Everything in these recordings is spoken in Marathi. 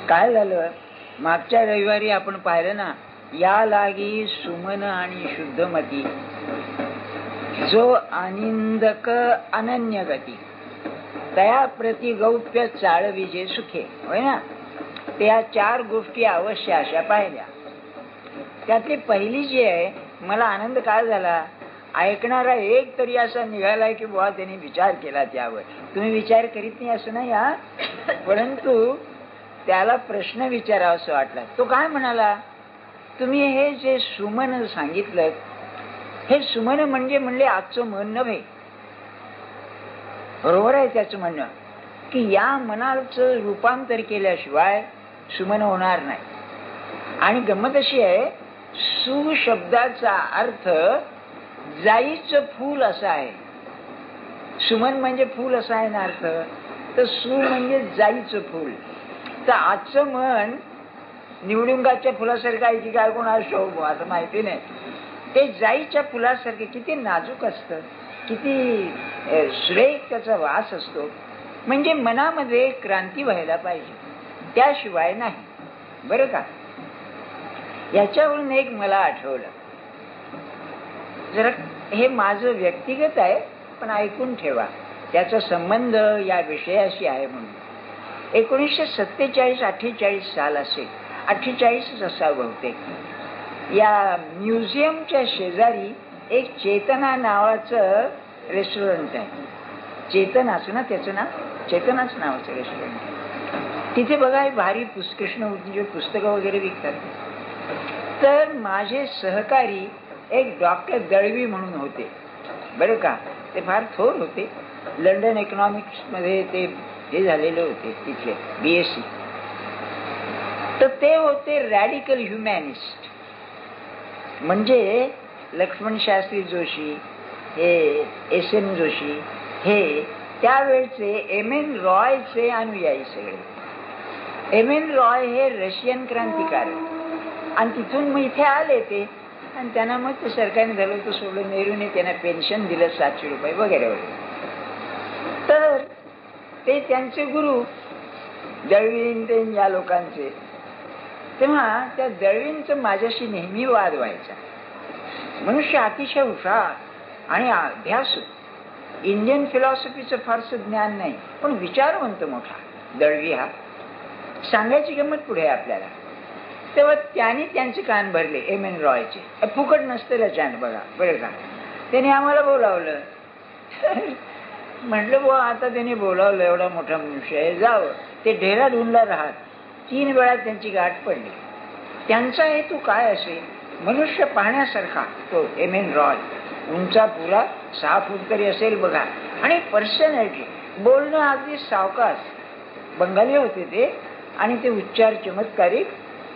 काय झालं, मागच्या रविवारी आपण पाहिलं ना, या लागी सुमन आणि शुद्धमती जो आनंदक अनन्य गती तया प्रति गौप्य चाळविजे सुखे, होय ना. त्या 4 गोष्टी अवश्य अशा पाहिल्या. त्यातली पहिली जी आहे, मला आनंद काय झाला, ऐकणारा एक तरी असा निघालाय की बुवा त्यांनी विचार केला त्यावर. तुम्ही विचार करीत नाही असं नाही हा, परंतु त्याला प्रश्न विचारावा असं वाटला. तो काय म्हणाला, तुम्ही हे जे सुमन सांगितलं, हे सुमन म्हणजे म्हणले आजचं मन नव्हे. बरोबर आहे त्याचं म्हणणं की या मनाचं रूपांतर केल्याशिवाय सुमन होणार नाही. आणि गंमत अशी आहे, सु शब्दाचा अर्थ जाईचं फूल असा आहे. सुमन म्हणजे फूल असा आहे ना अर्थ, तर सु म्हणजे जाईचं फूल. तर आजचं मन निवडुंगाच्या फुलासारखं आहे की काय, कोणा शोभ असं माहिती नाही. ते जाईच्या फुलासारखे किती नाजूक असतं, किती सुरेख त्याचा वास असतो. म्हणजे मनामध्ये क्रांती व्हायला पाहिजे, त्याशिवाय नाही. बरं का, याच्यावरून एक मला आठवलं, जरा हे माझं व्यक्तिगत आहे पण ऐकून ठेवा, त्याचा संबंध या विषयाशी आहे. म्हणून 1947-48 साल असेल, 48 असा बहुतेक, या म्युझियमच्या शेजारी एक चेतना नावाचं रेस्टॉरंट आहे. चेतनाचं ना, त्याचं नाव चेतनाच नावाचं रेस्टॉरंट आहे. तिथे बघा भारी कृष्णमूर्तीचे पुस्तकं वगैरे विकतात. तर माझे सहकारी एक डॉक्टर दळवी म्हणून होते. बरं का, ते फार थोर होते. लंडन इकॉनॉमिक्स मध्ये ते हे झालेले होते, तिथले BSc. तर ते होते रॅडिकल ह्युमॅनिस्ट. म्हणजे लक्ष्मण शास्त्री जोशी, हे SM जोशी, हे त्यावेळचे MN रॉयचे अनुयायी सगळे. MN रॉय हे रशियन क्रांतिकारक, आणि तिथून मग इथे आले ते, आणि त्यांना मग ते सरकारने झालं होतं सोडून, नेहरूने त्यांना पेन्शन दिलं 700 रुपये वगैरे वगैरे. तर ते त्यांचे गुरु दळवीन या लोकांचे. तेव्हा त्या दळवींचं माझ्याशी नेहमी वाद व्हायचा. मनुष्य अतिशय हुशार आणि अभ्यासू, इंडियन फिलॉसॉफीचं फारसं ज्ञान नाही, पण विचारवंत मोठा दळवी हा. सांगायची गंमत पुढे आपल्याला. तेव्हा त्यांनी त्यांचे कान भरले MN रॉयचे. फुकट नसतं रचना बघा, बरं का. त्याने आम्हाला बोलावलं. म्हटलं बुवा आता त्याने बोलावलं, एवढा मोठा मनुष्य आहे, जावं. ते डेहराडूनला राहत. 3 वेळा त्यांची गाठ पडली. त्यांचा हेतू काय असेल, मनुष्य पाहण्यासारखा तो MN रॉय, उंचा पुरा 6 फूट तरी असेल बघा, आणि पर्सनॅलिटी, बोलणं अगदी सावकाश. बंगाली होते ते, आणि ते उच्चार चमत्कारिक,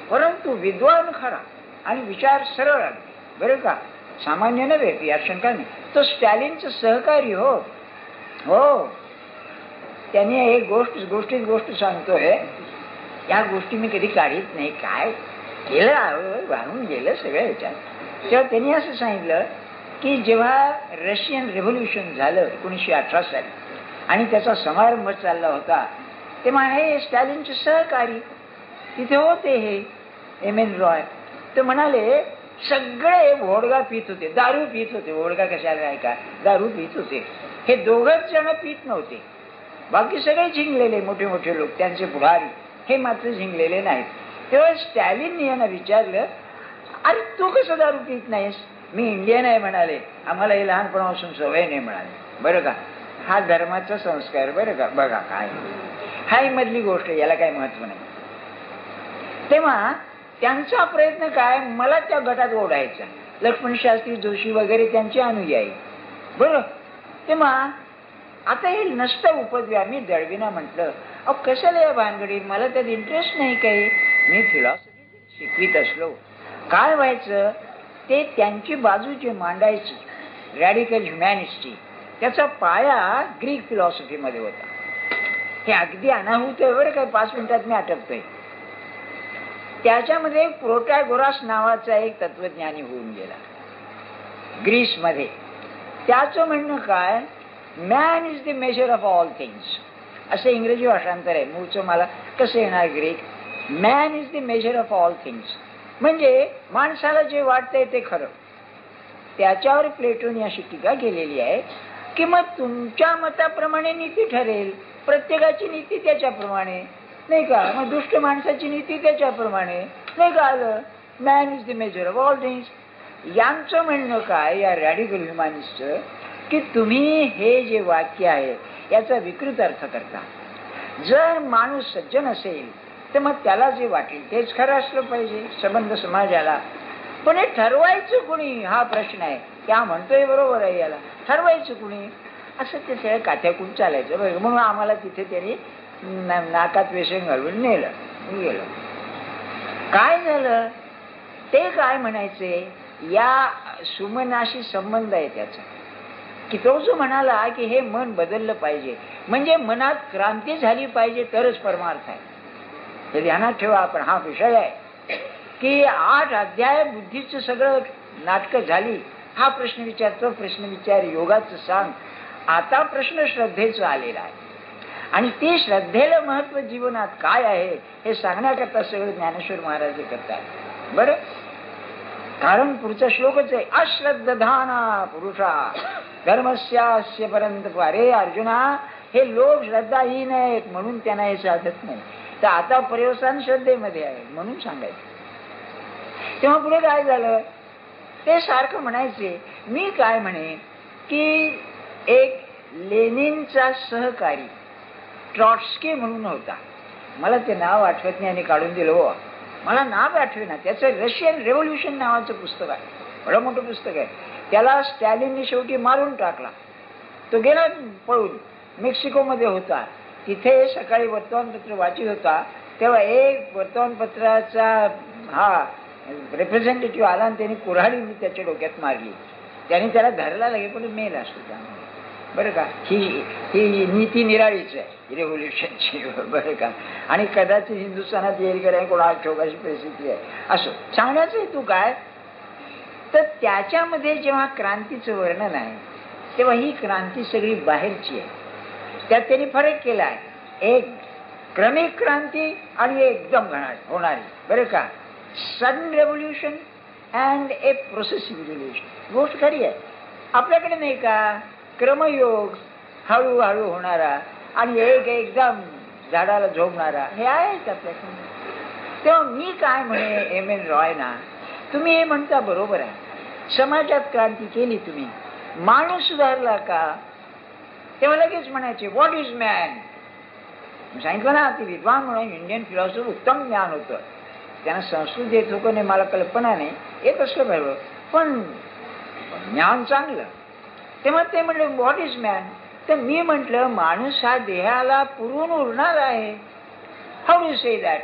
परंतु विद्वान खरा आणि विचार सरळ अगदी. बरं का, सामान्य नव्हे यात शंका नाही. तो स्टॅलिनचं सहकारी हो. हो, त्यांनी एक गोष्ट सांगतोय, या गोष्टी मी कधी काढीत नाही, काय केलं वाहून गेलं सगळं ह्याच्यात. तेव्हा त्यांनी असं सांगितलं की जेव्हा रशियन रेव्होल्युशन झालं 1918 साली, आणि त्याचा समारंभ चालला होता, तेव्हा हे स्टॅलिनचे सहकारी तिथे होते, हे MN रॉय. ते म्हणाले सगळे वोडगा पित होते, दारू पित होते. वोडगा कशाला आहे का, दारू पित होते. हे 2घच जण पित नव्हते, बाकी सगळे झिंगलेले मोठे मोठे लोक, त्यांचे पुढारी, हे मात्र झिंगलेले नाहीत. तेव्हा स्टॅलिनने यांना विचारलं, अरे तू कसं दारू पित नाहीस? मी इंडियन आहे म्हणाले, आम्हाला हे लहानपणापासून सवय नाही म्हणाले. बरं का, हा धर्माचा संस्कार. बरं का, बघा काय हाय मधली गोष्ट, याला काही महत्व नाही. तेव्हा त्यांचा प्रयत्न काय, मला त्या गटात ओढायचा. लक्ष्मण शास्त्री जोशी वगैरे त्यांचे अनुयायी. बरं, तेव्हा आता हे नसतं उपद्व्या. मी दळवीना म्हटलं, अहो कशाला या भानगडीत, मला त्यात इंटरेस्ट नाही काही. मी फिलॉसॉफी शिकवित असलो, काय व्हायचं, ते त्यांची बाजू जे मांडायची रॅडिकल ह्युमॅनिस्टी, त्याचा पाया ग्रीक फिलॉसॉफीमध्ये होता. हे अगदी अनाहूत आहे बरं काय, 5 मिनिटात मी आटपतोय. त्याच्यामध्ये प्रोटॅगोरास नावाचा एक तत्वज्ञानी होऊन गेला ग्रीसमध्ये. त्याचं म्हणणं काय, man is the measure of all things, असं इंग्रजी भाषांतर आहे. मूळचं मला कसं येणार Greek. Man is the measure of all things. म्हणजे माणसाला जे वाटतंय ते खरं. त्याच्यावर प्लेटोने अशी टीका केलेली आहे की मग तुमच्या मताप्रमाणे नीती ठरेल, प्रत्येकाची नीती त्याच्याप्रमाणे, नाही का. मग दुष्ट माणसाची नीती त्याच्याप्रमाणे, नाही का आलं. Man is the measure of all things. यांचं म्हणणं काय या रॅडिकल ह्युमॅनिस्टचं, की तुम्ही हे जे वाक्य आहे याचा विकृत अर्थ करता. जर माणूस सज्जन असेल तर मग त्याला जे वाटेल तेच खरं असलं पाहिजे संबंध समाजाला. पण हे ठरवायचं कुणी हा प्रश्न आहे. त्या म्हणतोय बरोबर आहे, याला ठरवायचं कुणी, असं ते सगळं काथ्याकून चालायचं बरं. म्हणून आम्हाला तिथे त्यांनी नाकात वेसण घालून नेलं गेलं. काय झालं ते काय म्हणायचे, या सुमनाशी संबंध आहे त्याचा, की तो जो म्हणाला की हे मन बदललं पाहिजे, म्हणजे मनात क्रांती झाली पाहिजे तरच परमार्थ आहे. हे ध्यानात ठेवा. आपण हा विषय आहे की 8 अध्याय बुद्धीचं सगळं नाटकं झाली. हा प्रश्न विचार, तो प्रश्न विचार, योगाचं सांग. आता प्रश्न श्रद्धेचा आलेला आहे आणि ते श्रद्धेला महत्व जीवनात काय आहे हे सांगण्याकरता सगळं ज्ञानेश्वर महाराज करतात बरं. कारण पुढचा श्लोकच आहे, अश्रद्धाना पुरुषा धर्मस्यास्य परंतप. अरे अर्जुना, हे लोक श्रद्धाहीन आहेत म्हणून त्यांना हे साधत नाही. तर आता पर्यवसान श्रद्धेमध्ये आहे म्हणून सांगायचं. तेव्हा पुढे काय झालं, ते सारखं म्हणायचे. मी काय म्हणे की एक लेनिनचा सहकारी ट्रॉट्स्की म्हणून होता, मला ते नाव आठवत नाही आणि काढून दिलं हो, मला नाव आठवेना. त्याचं रशियन रेव्होल्युशन नावाचं पुस्तक आहे, बडं मोठं पुस्तक आहे. त्याला स्टॅलिनने शेवटी मारून टाकला. तो गेला पळून, मेक्सिकोमध्ये होता. तिथे सकाळी वर्तमानपत्र वाचित होता, तेव्हा एक वर्तमानपत्राचा हा रिप्रेझेंटेटिव्ह आला आणि त्यांनी कुऱ्हाडी त्याच्या डोक्यात मारली. त्याने त्याला धरला लगे, पण मेल असतो त्यामुळे बरं का. ही नीती निराळीच आहे रेव्होल्युशनची बरं का. आणि कदाचित हिंदुस्थानात येईल का कोणा ठोकाची परिस्थिती आहे. असो, सांगण्याचं हेतू काय, तर त्याच्यामध्ये जेव्हा क्रांतीचं वर्णन आहे तेव्हा ही क्रांती सगळी बाहेरची आहे. त्यात त्यांनी फरक केला आहे, एक क्रमिक क्रांती आणि एकदम होणारी बरं का. Sudden revolution and a progressive revolution. गोष्ट खरी आहे. आपल्याकडे नाही का क्रमयोग, हळूहळू होणारा आणि एकदम झाडाला झोपणारा, हे आहेच आपल्याकडे. तेव्हा मी काय म्हणे एम एन रॉय ना, तुम्ही हे म्हणता बरोबर आहे, समाजात क्रांती केली तुम्ही, माणूस सुधारला का. तेव्हा लगेच म्हणायचे व्हॉट इज मॅन. सांगितलं ना, ती विद्वान म्हणून इंडियन फिलॉसॉफी उत्तम ज्ञान होतं, त्यांना संस्कृत येत होतं नाही, मला कल्पना नाही, येत असलं बरोबर, पण ज्ञान चांगलं. तेव्हा ते म्हटलं व्हॉट इज मॅन. तर मी म्हटलं माणूस हा देहाला पुरवून उरणार आहे. How do say that.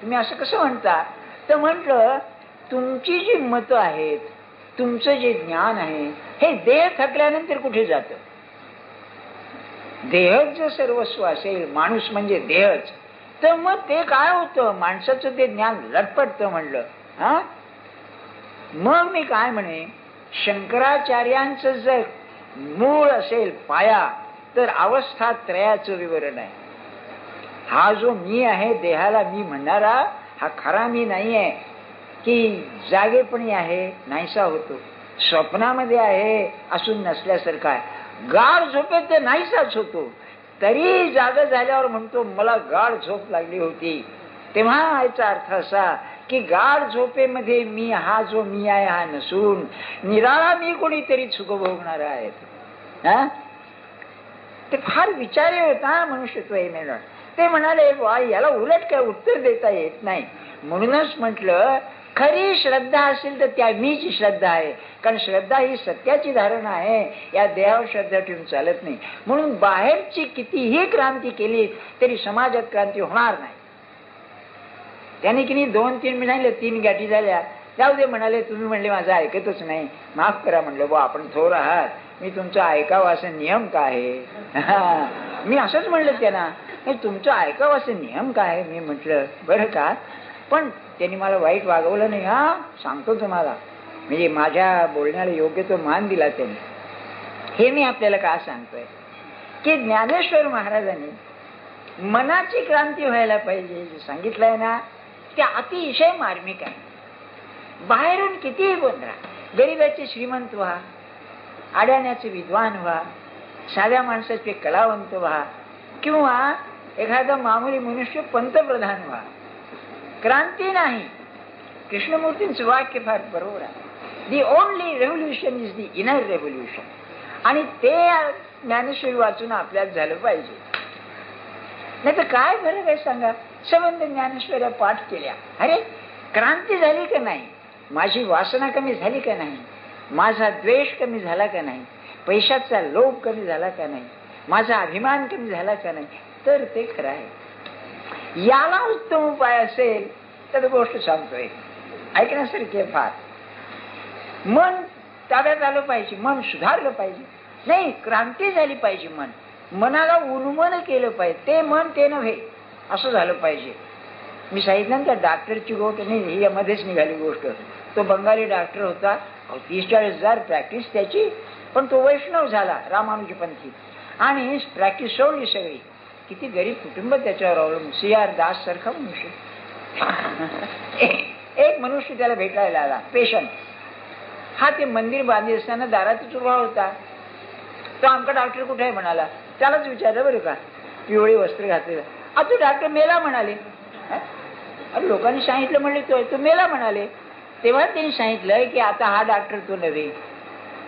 तुम्ही असं कसं म्हणता. तर म्हटलं तुमची जी मतं आहेत, तुमचं जे ज्ञान आहे, हे देह थकल्यानंतर कुठे जातं. देहच जर सर्वस्व असेल, माणूस म्हणजे देहच, तर मग ते काय होतं, माणसाचं ते ज्ञान लटपटतं म्हणलं. हा, मग मी काय म्हणे, शंकराचार्यांचं जर मूळ असेल पाया, तर अवस्था त्रयाचं विवरण आहे. हा जो मी आहे, देहाला मी म्हणणारा, हा खरा मी नाही आहे, की जागेपणी आहे नाहीसा होतो, स्वप्नामध्ये आहे असून नसल्यासारखा आहे, गाढ झोपेत ते नाहीसाच होतो, तरी जागा झाल्यावर म्हणतो मला गाढ झोप लागली होती. तेव्हा याचा अर्थ असा की गाढ झोपेमध्ये मी, हा जो मी आहे हा नसून निराळा मी कोणीतरी सुख भोगणारा आहे. ते फार विचारी होता मनुष्यत्व हे मिळणार. ते म्हणाले वा, याला उलट काय उत्तर देता येत नाही. म्हणूनच म्हटलं खरी श्रद्धा असेल तर त्या मीची श्रद्धा आहे, कारण श्रद्धा ही सत्याची धारणा आहे, या देहावर श्रद्धा ठेवून चालत नाही. म्हणून बाहेरची कितीही क्रांती केली तरी समाजात क्रांती होणार नाही. त्याने की नाही 2-3 महिने 3 गाठी झाल्या, जाऊ दे म्हणाले, तुम्ही म्हणले माझं ऐकतच नाही, माफ करा म्हणलं. बा आपण थोर आहात, मी तुमचं ऐकावं असं नियम काय आहे. मी असंच म्हणलं त्यांना, तुमचं ऐकावं असं नियम काय आहे. मी म्हटलं बरं का, पण त्यांनी मला वाईट वागवलं नाही. हा सांगतो तुम्हाला, म्हणजे माझ्या बोलण्याला योग्य तो मान दिला त्यांनी. हे मी आपल्याला का सांगतोय की ज्ञानेश्वर महाराजांनी मनाची क्रांती व्हायला पाहिजे सांगितलंय ना. ते अतिशय मार्मिक आहे. बाहेरून कितीही बनरा, गरीबाचे श्रीमंत व्हा, आड्याण्याचे विद्वान व्हा, साध्या माणसाचे कलावंत व्हा, किंवा एखादा मामूली मनुष्य पंतप्रधान व्हा, क्रांती नाही. कृष्णमूर्तींचं वाक्य फार बरोबर आहे. The only revolution is the inner revolution. आणि ते ज्ञानेश्वरी वाचून आपल्यात झालं पाहिजे. नाही तर काय फरक आहे सांगा. संबंध ज्ञानेश्वऱ्या पाठ केल्या, अरे क्रांती झाली का नाही, माझी वासना कमी झाली का नाही, माझा द्वेष कमी झाला का नाही, पैशाचा लोभ कमी झाला का नाही, माझा अभिमान कमी झाला का नाही, तर ते खरं आहे. याला उत्तम उपाय असेल तर गोष्ट सांगतोय, ऐकण्यासारखी फार. मन ताब्यात आलं पाहिजे, मन सुधारलं पाहिजे. नाही, क्रांती झाली पाहिजे. मनाला उन्मन केलं पाहिजे. ते मन ते नव्हे असं झालं पाहिजे. मी सांगितलं ना, त्या डॉक्टरची गोष्ट नाही, यामध्येच निघाली गोष्ट. तो बंगाली डॉक्टर होता, 30-40,000 प्रॅक्टिस त्याची, पण तो वैष्णव झाला, रामानुजपंथी, आणि प्रॅक्टिस सोडली सगळी. किती गरीब कुटुंब त्याच्यावर अवलंबून. C.R. दास सारखा मनुष्य. एक मनुष्य त्याला भेटायला आला, पेशंट. हा ते मंदिर बांधत असताना दारातच उभा होता. तो आमचा डॉक्टर कुठे आहे म्हणाला. त्यालाच विचारलं बरं का, पिवळी वस्त्र घातलेलं. तो डॉक्टर मेला म्हणाले. अरे लोकांनी सांगितलं म्हणले तो मेला म्हणाले. तेव्हा त्यांनी सांगितलं की आता हा डॉक्टर तो नव्हे,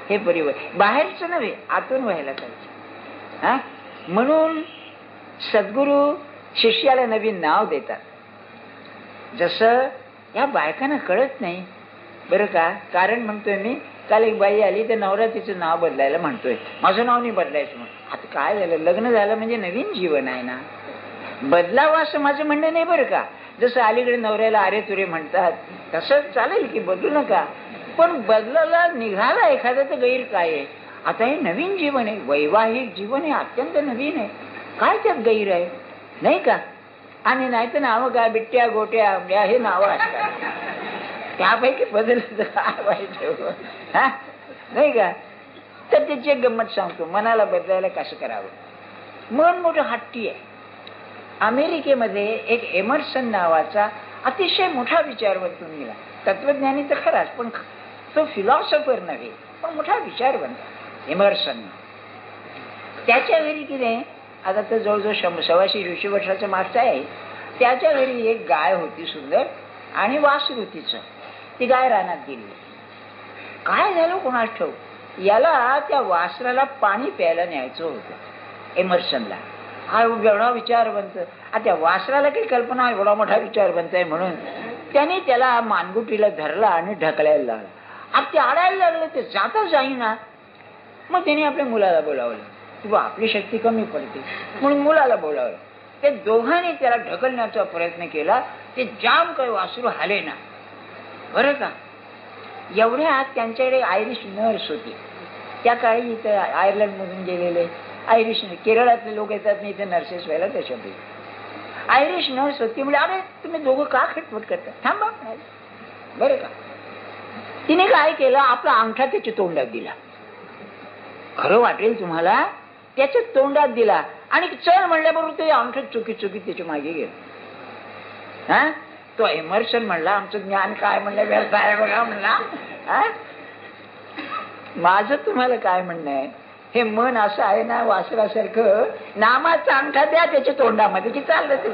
हे परिवार बाहेरचं नव्हे, आतून व्हायला पाहिजे. म्हणून सद्गुरू शिष्याला नवीन नाव देतात. जसं या बायकांना कळत नाही बरं का. कारण म्हणतोय मी, काल एक बाई आली, तर नवरा तिचं नाव बदलायला म्हणतोय, माझं नाव नाही बदलायचं म्हणून. आता काय झालं, लग्न झालं म्हणजे नवीन जीवन आहे ना, बदलावं असं माझं म्हणणं नाही बरं का. जसं अलीकडे नवऱ्याला अरे तुरे म्हणतात तसं चालेल की बदलू नका, पण बदलायला निघाला एखादा तर गैर काय आहे. आता हे नवीन जीवन आहे, वैवाहिक जीवन हे अत्यंत नवीन आहे, काय त्यात गैर आहे नाही का. आणि नाही तर नावं काय, बिट्ट्या गोट्या आंब्या हे नावं असतात, त्यापैकी बदललं काय पाहिजे नाही का. तर त्याची एक गंमत सांगतो, मनाला बदलायला कसं करावं. मन मोठं हट्टी आहे. अमेरिकेमध्ये एक एमर्सन नावाचा अतिशय मोठा विचारवंत निघाला. तत्वज्ञानी तर खराच, पण तो फिलॉसॉफर नव्हे, पण मोठा विचारवंत एमर्सन. त्याच्या घरी की नाही, आता तर जवळजवळ 100-150 वर्षाचा मागचा आहे. त्याच्या घरी एक गाय होती सुंदर, आणि वासरू तिचं. ती गाय रानात गेली. काय झालं कोणास ठाऊक, याला त्या वासराला पाणी प्यायला न्यायचं होतं एमर्सनला. हा एवढा विचारवंत, त्या वासराला काही कल्पना एवढा मोठा विचारवंत आहे म्हणून त्याने त्याला मानगुटीला धरला आणि ढकलायला लागला. आता ते आडायला लागलं, ते जाता जाईना. मग त्याने आपल्या मुलाला बोलावलं, किंवा आपली शक्ती कमी पडते म्हणून मुलाला बोलावलं. ते दोघांनी त्याला ढकलण्याचा प्रयत्न केला. ते जाम काही वासरू हाले ना बरं का. एवढ्यात त्यांच्याकडे आयरिश नर्स होती. त्या काळी इथं आयर्लंड मधून गेलेले आयरिश, केरळातले लोक येतात नाही इथे नर्सेस व्हायला, त्याच्यापैकी आयरिश नर्स होती. म्हणजे अरे तुम्ही दोघं का खटपट करता, थांबा बरं का. तिने काय केलं, आपला अंगठा त्याच्या तोंडात दिला. खरं वाटेल तुम्हाला, त्याच्या तोंडात दिला, आणि चल म्हणल्याबरोबर ते अंगठा चुकीत त्याच्या मागे गेलं. तो एमर्सन म्हणला, आमचं ज्ञान काय म्हणलं व्यवसाय बघा म्हणला. माझं तुम्हाला काय म्हणणं आहे, हे मन असं आहे ना वासरासारखं, नामाचा अंगठा द्या त्याच्या तोंडामध्ये की चाललं ते.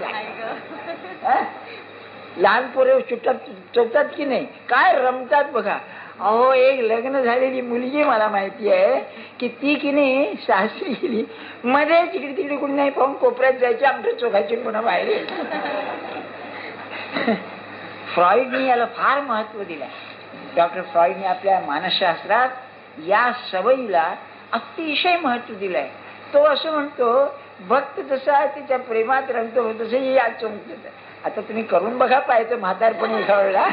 लहान पोरे चुकतात की नाही, काय रमतात बघा. अहो एक लग्न झालेली मुलगी मला माहिती आहे की ती की नाही सासरी गेली, मध्ये तिकडे तिकडे कुणी नाही पाहून कोपऱ्यात जायची, आमच्या चोखाची पुन्हा बाहेर. फ्रॉइडनी याला फार महत्व दिलं. डॉक्टर फ्रॉइडने आपल्या मानसशास्त्रात या सवयीला अतिशय महत्व दिलंय. तो असं म्हणतो, भक्त जसा तिच्या प्रेमात रंगतो तसं या चमकत. आता तुम्ही करून बघा, पाहिजे म्हातारपणी एखाद्या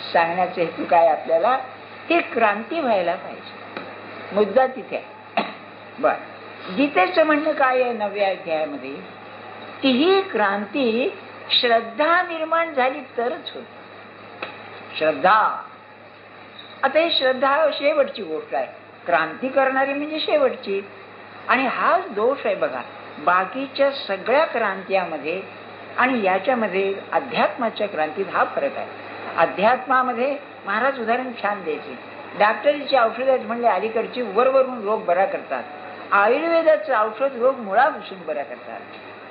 सांगण्याचा हेतू काय, आपल्याला ही क्रांती व्हायला पाहिजे. मुद्दा तिथे बर. गीतेचं म्हणणं काय आहे 9व्या अध्यायामध्ये, की ही क्रांती श्रद्धा निर्माण झाली तरच होत. श्रद्धा, आता ही श्रद्धा शेवटची गोष्ट आहे. क्रांती करणारी म्हणजे शेवटची. आणि हाच दोष आहे बघा, बाकीच्या सगळ्या क्रांत्यामध्ये आणि याच्यामध्ये अध्यात्माच्या क्रांतीत हा फरक आहे. अध्यात्मामध्ये महाराज उदाहरण छान द्यायचे. डॉक्टरीची औषधं म्हणले अलीकडची वरवरून रोग बरा करतात, आयुर्वेदाचं औषध रोग मुळापासून बरा करतात.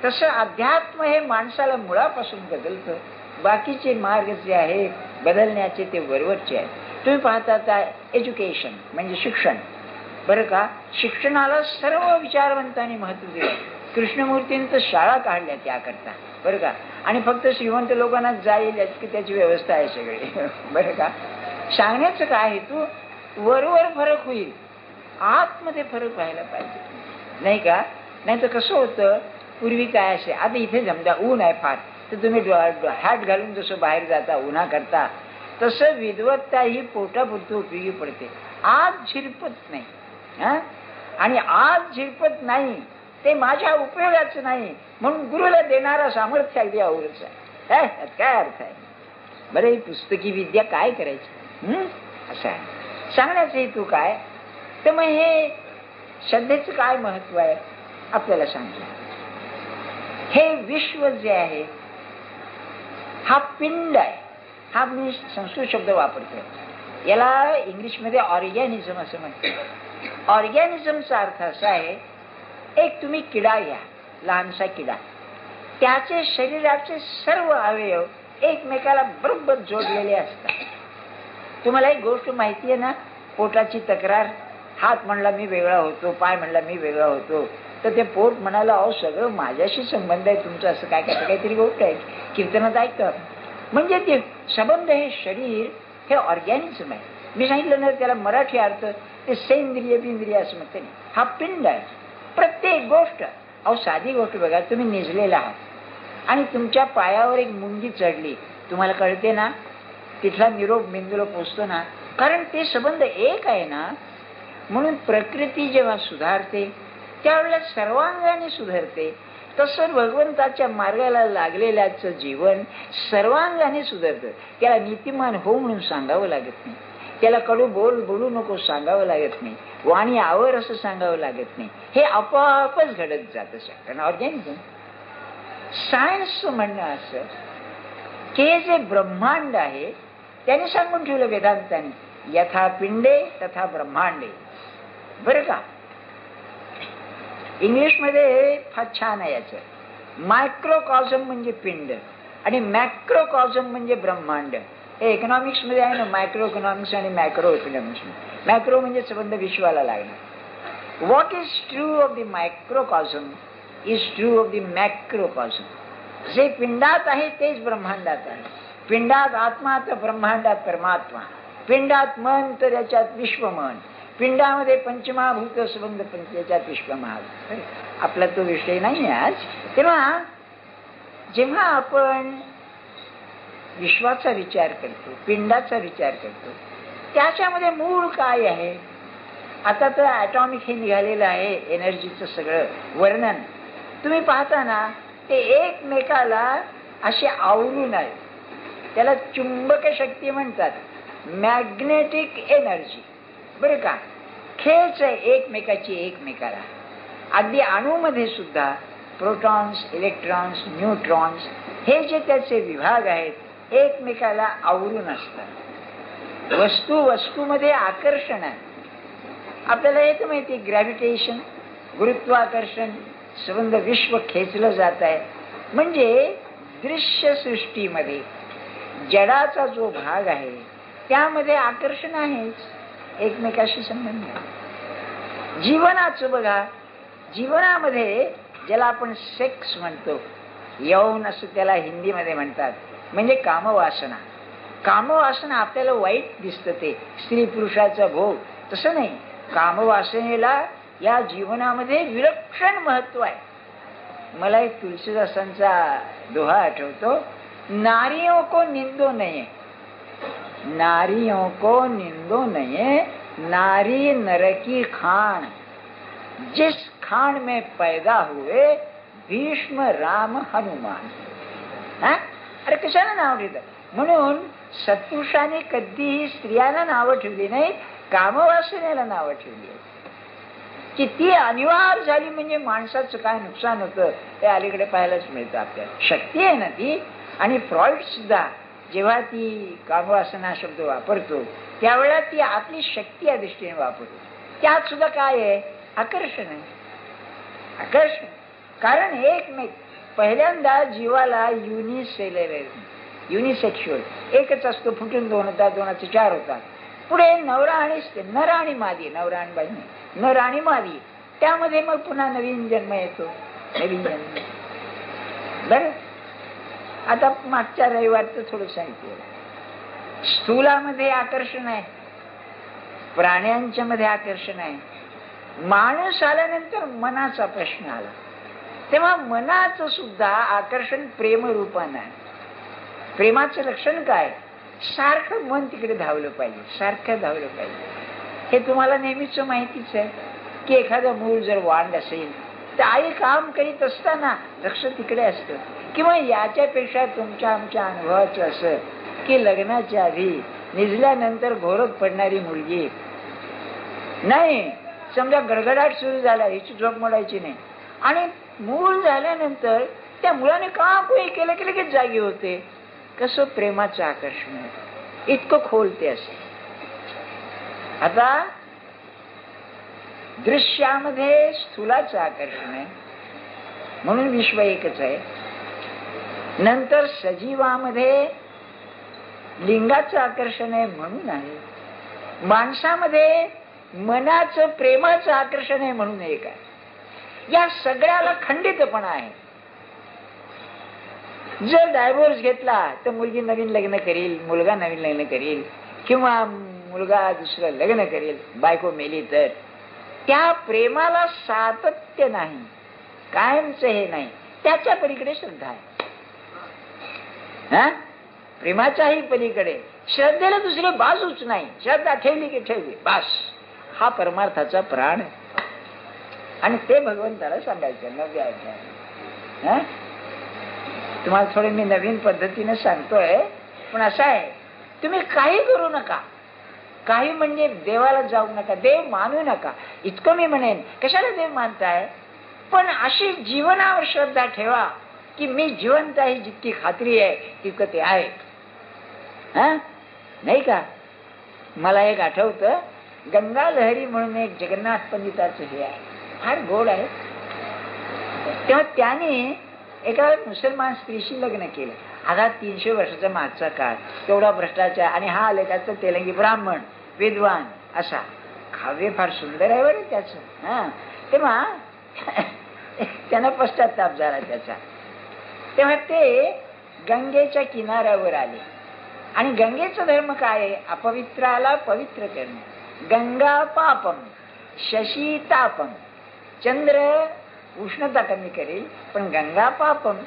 तसं अध्यात्म हे माणसाला मुळापासून बदलतं. बाकीचे मार्ग जे आहे बदलण्याचे ते वरवरचे आहे. तुम्ही पाहता एज्युकेशन म्हणजे शिक्षण, बरं का, शिक्षणाला सर्व विचारवंतांनी महत्व दिलं. कृष्णमूर्तींनी तर शाळा काढल्या त्याकरता, बरं का, आणि फक्त श्रीमंत लोकांना जाईल की त्याची व्यवस्था आहे सगळी, बरं का. सांगण्याचं काय हेतू, वरवर फरक होईल, आतमध्ये फरक व्हायला पाहिजे, नाही का. नाही तर कसं होतं, पूर्वी काय असे, आता इथे जमता ऊन आहे फार, तर तुम्ही हॅट घालून जसं बाहेर जाता उन्हा करता, तसं विद्वत्ता ही पोटापुरतं उपयोगी पडते, आज झिरपत नाही. आणि आज झिरपत नाही ते माझ्या उपयोगाचं नाही, म्हणून गुरुला देणारा सामर्थ्य अगदी आवडच आहे. काय अर्थ आहे बरं, ही पुस्तकी विद्या काय करायची, असं आहे. सांगण्याचं हेतू काय, तर मग हे श्रद्धेचं काय महत्व आहे आपल्याला सांगतो. हे विश्व जे आहे हा पिंड आहे. हा मी संस्कृत शब्द वापरतो, याला इंग्लिशमध्ये ऑर्गॅनिझम असं म्हणतात. ऑर्गॅनिझमचा अर्थ असा आहे, एक तुम्ही किडा घ्या, लहानसा किडा, त्याचे शरीराचे सर्व अवयव एकमेकाला बरोबर जोडलेले असतात. तुम्हाला एक गोष्ट माहिती आहे ना, पोटाची तक्रार, हात म्हणला मी वेगळा होतो, पाय म्हणला मी वेगळा होतो, तर ते पोट म्हणाला अहो सगळं माझ्याशी संबंध आहे तुमचं, असं काय काय काहीतरी गोष्ट आहे, कीर्तनात ऐकतं. म्हणजे ते संबंध, हे शरीर हे ऑर्गॅनिझम आहे. मी सांगितलं ना त्याला मराठी अर्थ ते सेंद्रिय बिंद्रिय असं म्हणते नाही, हा पिंड आहे. प्रत्येक गोष्ट, अहो साधी गोष्ट बघा, तुम्ही निजलेला आहात आणि तुमच्या पायावर एक मुंगी चढली, तुम्हाला कळते ना, तिथला निरोप मेंदूला पोचतो ना, कारण ते संबंध एक आहे ना. म्हणून प्रकृती जेव्हा सुधारते त्यावेळेला सर्वांगाने सुधारते. तसं भगवंताच्या मार्गाला लागलेल्याचं जीवन सर्वांगाने सुधारतं. त्याला नीतिमान हो म्हणून सांगावं लागत नाही, त्याला कडू बोलू नको सांगावं लागत नाही, वाणी आवर असं सांगावं लागत नाही, हे आपोआपच घडत जात. कारण ऑर्गॅनिझम. सायन्सचं म्हणणं असं की हे जे ब्रह्मांड आहे त्याने सांगून ठेवलं वेदांताने, यथा पिंडे तथा ब्रह्मांडे, बरं का. इंग्लिशमध्ये फार छान आहे याचं. मायक्रोकॉझम म्हणजे पिंड आणि मॅक्रोकॉझम म्हणजे ब्रह्मांड. हे इकॉनॉमिक्स मध्ये आहे ना, मायक्रो इकॉनॉमिक्स आणि मॅक्रो इकॉनॉमिक्स. मॅक्रो म्हणजे संबंध विश्वाला लागणार. What is true of the microcosm is true of the macrocosm. जे पिंडात आहे तेच ब्रह्मांडात आहे. पिंडात आत्मा तर ब्रह्मांडात परमात्मा. पिंडात मन तर याच्यात विश्वमन. पिंडामध्ये पंचमहाभूत संबंध त्याच्यात विश्वमहाभूत. आपला तो विषय नाही आज. तेव्हा जेव्हा आपण विश्वाचा विचार करतो, पिंडाचा विचार करतो, त्याच्यामध्ये मूळ काय आहे. आता तर ॲटॉमिक हे निघालेलं आहे, एनर्जीचं सगळं वर्णन तुम्ही पाहता ना, ते एकमेकाला असे आवरून आहे. त्याला चुंबक शक्ती म्हणतात, मॅग्नेटिक एनर्जी, बरं का. खेच आहे एकमेकाची एकमेकाला. अगदी अणूमध्ये सुद्धा प्रोटॉन्स, इलेक्ट्रॉन्स, न्यूट्रॉन्स हे जे त्याचे विभाग आहेत एकमेकाला आवरून असतात. वस्तूमध्ये आकर्षण आहे. आपल्याला येतं माहिती, ग्रॅव्हिटेशन, गुरुत्वाकर्षण संबंध विश्व खेचलं जात आहे. म्हणजे दृश्य सृष्टीमध्ये जडाचा जो भाग आहे त्यामध्ये आकर्षण आहेच, एकमेकाशी संबंध आहे. जीवनाचं बघा, जीवनामध्ये ज्याला आपण सेक्स म्हणतो, यौन असं त्याला हिंदीमध्ये म्हणतात, म्हणजे कामवासना. कामवासना आपल्याला वाईट दिसतं, ते स्त्री पुरुषाचा भोग. तसं नाही, कामवासनेला या जीवनामध्ये विलक्षण महत्व आहे. मला एक तुलसीदासांचा दोहा आठवतो, नारियों को निंदो नहीं, नारियों को निंदो नहीं, नारी नर की खान, जिस खान में पैदा हुए भीष्म राम हनुमान. अरे कशाला नाव ठेवतात. म्हणून सत्पुरुषांनी कधीही स्त्रियांना नावं ठेवली नाही, कामवासनेला नावं ठेवली. की ती अनिवार्य झाली म्हणजे माणसाचं काय नुकसान होतं हे अलीकडे पाहायलाच मिळतं आपल्याला. शक्ती आहे ना ती. आणि फ्रॉइड सुद्धा जेव्हा ती कामवासना शब्द वापरतो त्यावेळेला ती आपली शक्ती या दृष्टीने वापरतो. त्यात सुद्धा काय आहे? आकर्षण आहे. आकर्षण. कारण एकमेक पहिल्यांदा जीवाला युनिसेक्शुअल एकच असतो, फुटून 2 होतात, 2चे 4 होतात. पुढे नर आणि मादी, नवरा आणि बाई नाही, नर आणि मादी, त्यामध्ये मग पुन्हा नवीन जन्म येतो. नवीन जन्म. बर, आता मागच्या रविवारचं थोडं सांगितलं. स्थूलामध्ये आकर्षण आहे, प्राण्यांच्या मध्ये आकर्षण आहे. माणूस आल्यानंतर मनाचा प्रश्न आला, तेव्हा मनाचं सुद्धा आकर्षण प्रेम रूपानं आहे. प्रेमाचं लक्षण काय? सारखं मन तिकडे धावलं पाहिजे, सारखं धावलं पाहिजे. हे तुम्हाला नेहमीच माहितीच आहे की एखादं मूल जर वांड असेल तर आई काम करीत असताना लक्ष तिकडे असतं. किंवा याच्यापेक्षा तुमच्या आमच्या अनुभवाचं असं की लग्नाच्या आधी निजल्यानंतर घोरत पडणारी मुलगी नाही, समजा गडगडाट सुरू झाला, हिची झोप मोडायची नाही, आणि मूल झाल्यानंतर त्या मुलाने का कोणी केलं की लगेच जागी होते. कसं प्रेमाचं आकर्षण इतकं खोलते असते. आता दृश्यामध्ये स्थूलाचं आकर्षण आहे म्हणून विश्व एकच आहे. नंतर सजीवामध्ये लिंगाचं आकर्षण आहे म्हणून आहे. माणसामध्ये मनाचं प्रेमाचं आकर्षण आहे म्हणून एक आहे. या सगळ्याला खंडितपणा आहे. जर डायव्होर्स घेतला तर मुलगी नवीन लग्न करील, मुलगा नवीन लग्न करील, किंवा मुलगा दुसरं लग्न करेल, बायको मेली तर त्या प्रेमाला सातत्य नाही, कायमच हे नाही. त्याच्या पलीकडे श्रद्धा आहे. प्रेमाच्याही पलीकडे श्रद्धेला दुसरी बाजूच नाही. श्रद्धा ठेवली की ठेवली बास, हा परमार्थाचा प्राण आहे. आणि ते भगवंताला सांगायचं 9व्या अध्यायात. तुम्हाला थोडे मी नवीन पद्धतीने सांगतोय, पण असं आहे, तुम्ही काही करू नका. काही म्हणजे देवाला जाऊ नका, देव मानू नका, इतकं मी म्हणेन. कशाला देव मानताय? पण अशी जीवनावर श्रद्धा ठेवा की मी जिवंत आहे, जितकी खात्री आहे तितकं ते आहे. नाही का? मला एक आठवतं, गंगा लहरी म्हणून एक जगन्नाथ पंडिताचं हे आहे, फार गोड आहे. तेव्हा त्याने एका मुसलमान स्त्रीशी लग्न केलं. आता 300 वर्षाचा मागचा काळ, तेवढा भ्रष्टाचार, आणि हा लेखाचा तेलंगी ब्राह्मण विद्वान असा. काव्य फार सुंदर आहे बरं त्याचं. तेव्हा त्यांना पश्चाताप झाला त्याचा. तेव्हा ते गंगेच्या किनाऱ्यावर आले. आणि गंगेचा धर्म काय आहे? अपवित्राला पवित्र करणे. गंगा पापम शशी तापम. चंद्र उष्णता कमी करेल, पण गंगा पापम.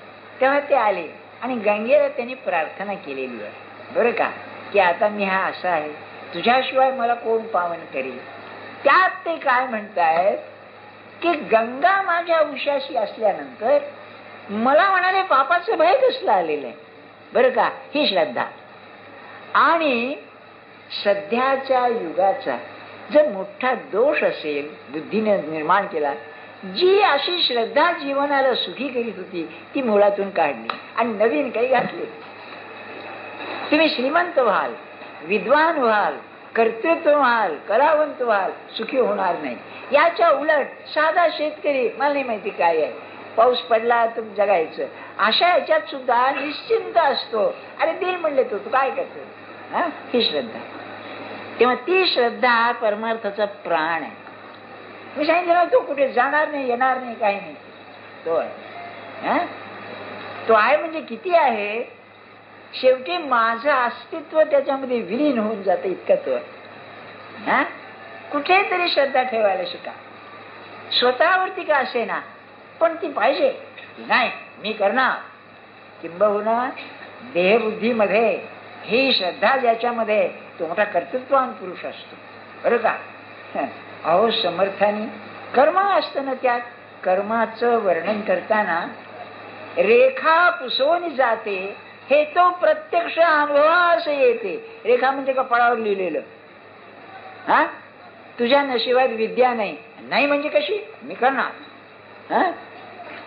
तेव्हा ते आले आणि गंगेला त्यांनी प्रार्थना केलेली आहे बरं का, की आता मी हा असा आहे, तुझ्याशिवाय मला कोण पावन करेल. त्यात ते काय म्हणतायत की गंगा माझ्या उशाशी असल्यानंतर मला म्हणाले पापाचं भय कसलं आलेलं आहे बरं का. ही श्रद्धा. आणि सध्याच्या युगाचा जर मोठा दोष असेल बुद्धीने निर्माण केला, जी अशी श्रद्धा जीवनाला सुखी करीत होती ती मुळातून काढली आणि नवीन काही घातले. तुम्ही श्रीमंत व्हाल, विद्वान व्हाल, कर्तृत्व व्हाल, कलावंत व्हाल, सुखी होणार नाही. याच्या उलट साधा शेतकरी, मला नाही माहिती काय आहे, पाऊस पडला तर जगायचं, अशा याच्यात सुद्धा निश्चिंत असतो. अरे दिल म्हणले तू काय करतो. ही श्रद्धा. तेव्हा ती श्रद्धा परमार्थाचा प्राण आहे. मी सांगितलं तो कुठे जाणार नाही, येणार नाही, काही नाही, तो आहे. तो आहे म्हणजे किती आहे, शेवटी माझं अस्तित्व त्याच्यामध्ये विलीन होऊन जातं इतकं तो आहे. कुठेतरी श्रद्धा ठेवायला शिका. स्वतःवरती का असे ना, पण ती पाहिजे. नाही मी करणार. किंबहुना देहबुद्धीमध्ये ही श्रद्धा ज्याच्यामध्ये तो मोठा कर्तृत्ववान पुरुष असतो बरं का. अहो समर्थानी कर्म असतं ना, त्यात कर्माचं वर्णन करताना रेखा पुसवून जाते, हे तो प्रत्यक्ष अनुभवास येते. रेखा म्हणजे कपाळावर लिहिलेलं. तुझ्या नशिबात विद्या नाही, नाही म्हणजे कशी, मी करणार.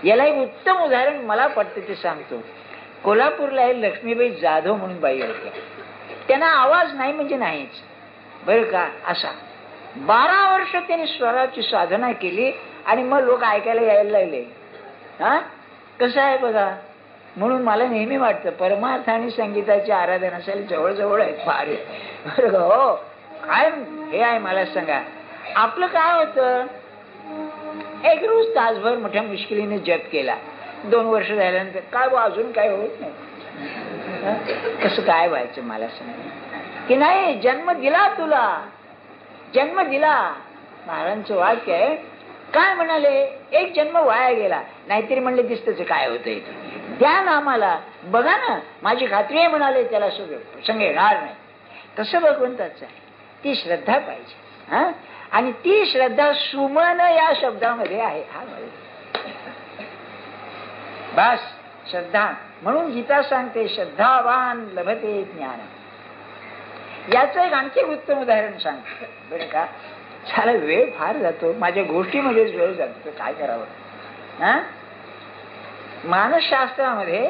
याला एक उत्तम उदाहरण मला पडतं ते सांगतो. कोल्हापूरला लक्ष्मीबाई जाधव म्हणून बाई होत्या. त्यांना आवाज नाही म्हणजे नाहीच, बरं का. असा 12 वर्ष त्यांनी स्वराची साधना केली आणि मग लोक ऐकायला यायला लागले. कसं आहे बघा. म्हणून मला नेहमी वाटतं परमार्थ आणि संगीताची आराधना असेल जवळजवळ आहेत, फार बरं का. हो, काय हे आहे मला सांगा. आपलं काय होतं, एक रोज तासभर मोठ्या मुश्किलीने जप केला. 2 वर्ष झाल्यानंतर काय अजून काय होत नाही. कसं काय व्हायचं मला सांगा की नाही. जन्म दिला तुला, जन्म दिला. महाराजांचं वाक्य आहे. काय म्हणाले, एक जन्म वाया गेला. नाहीतरी म्हणले दिसतच काय होतंय, द्या ना आम्हाला, बघा ना, माझी खात्री आहे म्हणाले, त्याला संग येणार नाही. तसं भगवंताचं आहे. ती श्रद्धा पाहिजे. आणि ती श्रद्धा सुमन या शब्दामध्ये आहे. बस श्रद्धा. म्हणून गीता सांगते श्रद्धावान लभते ज्ञान. याचं एक आणखी उत्तम उदाहरण सांगतो बरं का. सारा वेळ फार जातो, माझ्या गोष्टीमध्येच वेळ जातो, काय करावं. मानसशास्त्रामध्ये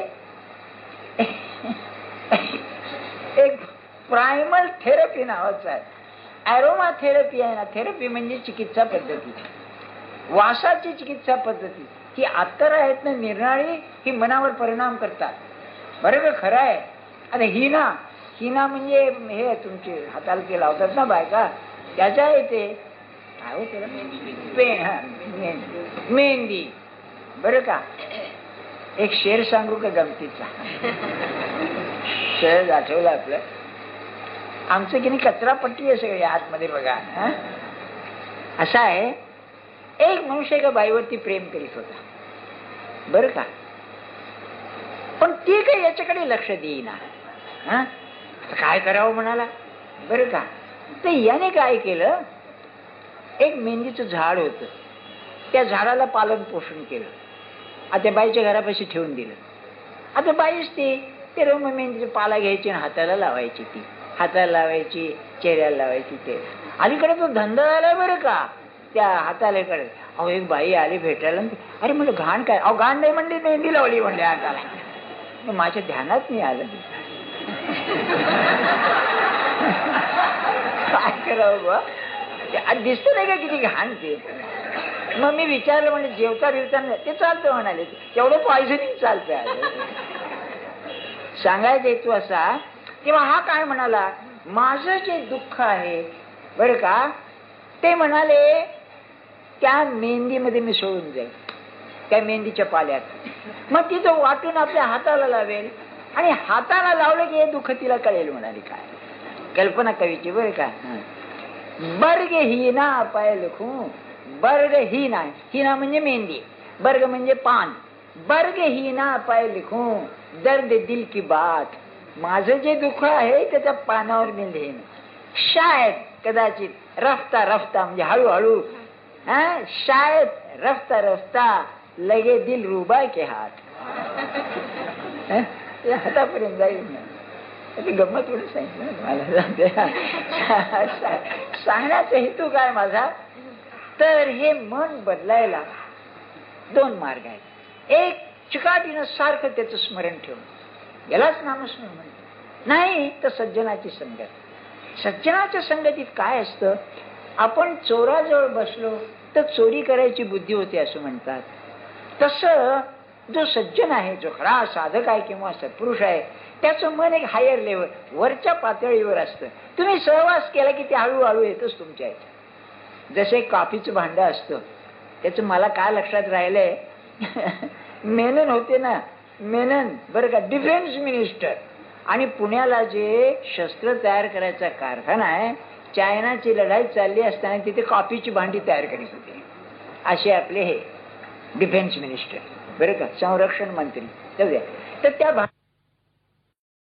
एक प्रायमल थेरपी नावाचं आहे. ॲरोमा थेरपी आहे ना. थेरपी म्हणजे चिकित्सा पद्धती, वासाची चिकित्सा पद्धती. ही अत्तर आहेत ना निर्नाळी, ही मनावर परिणाम करतात. बरोबर, खरं आहे. आता हिना म्हणजे हे तुमचे हाताला ते लावतात ना बायका, त्याच्या येते काय होतं मेहंदी. बरं का. एक शेर सांगू का गमतीचा, सहज आठवलं आपलं. आमचं की नाही कचरापट्टी आहे सगळी आतमध्ये बघा. असं आहे, एक मनुष्य एका बाईवरती प्रेम करीत होता. बरं का. पण ती काही याच्याकडे लक्ष देईना. काय करावं म्हणाला. बरं का. तर याने काय केलं, एक मेहंदीचं झाड होतं, त्या झाडाला पालन पोषण केलं. आता बाईच्या घरापाशी ठेवून दिलं. आता बाईच ते रोम मेहंदीची पाला घ्यायची आणि हाताला लावायची. ती हाताला लावायची, चेहऱ्याला लावायची. ते अलीकडे तो धंदा झाला बरं का त्या हातालेकडे. अहो एक बाई आली भेटायला, अरे म्हणलं घाण काय. अहो घाण नाही म्हणली, मेहंदी लावली म्हणले हाताला. माझ्या ध्यानात नाही आलं. काय करावं बा, दिसत नाही का किती घाण ते. मग मी विचारलं, म्हणजे जेवता बिवता ते चालतं म्हणाले, तेवढं पॉयझनिंग चालतं. सांगायचं हेतू असा, तेव्हा हा काय म्हणाला, माझं जे दुःख आहे बरं का, ते म्हणाले त्या मेहंदीमध्ये मी सोडून जाईल, त्या मेहंदीच्या पाल्यात. मग ती तो वाटून आपल्या हाताला लावेल आणि हाताला लावलं की हे दुःख तिला कळेल म्हणाली. काय कल्पना कवीची बरं का. बर्ग ही ना पाय लिखू, बर्ग ही ना म्हणजे मेहंदी, बर्ग म्हणजे पान. बर्ग ही ना पाय लिखू, दर्द दिल की बात. माझं जे दुःख आहे त्याच्या पानावर मी लिहीन. शायद कदाचित रफ्ता रफ्ता म्हणजे हळूहळू, शायद रफ्ता रफ्ता लगे दिल रुबा के हात. हातापर्यंत जाईल ना. गंमत म्हणून सांगितलं मला. सांगण्याचा हेतू काय माझा, तर हे मन बदलायला 2 मार्ग आहेत. एक चिकाटीनं सारखं त्याचं स्मरण ठेवून, यालाच नामस्मरण म्हणतात. नाही तर सज्जनाची संगत. सज्जनाच्या संगतीत काय असतं, आपण चोराजवळ बसलो तर चोरी करायची बुद्धी होते असं म्हणतात. तसं जो सज्जन आहे, जो खरा साधक आहे किंवा सत्पुरुष आहे, त्याचं मन एक हायर लेवल, वरच्या पातळीवर असतं. तुम्ही सहवास केला की ते हळूहळू येतच तुमच्या याच्यात. जसे एक कॉफीचं भांडं असतं, त्याचं मला काय लक्षात राहिलंय, मेनन होते ना, मेनन बरं का, डिफेन्स मिनिस्टर. आणि पुण्याला जे शस्त्र तयार करायचा कारखाना आहे, चायनाची लढाई चालली असताना तिथे कॉफीची भांडी तयार करीत होते. असे आपले हे डिफेन्स मिनिस्टर बरं का, संरक्षण मंत्री. तर त्या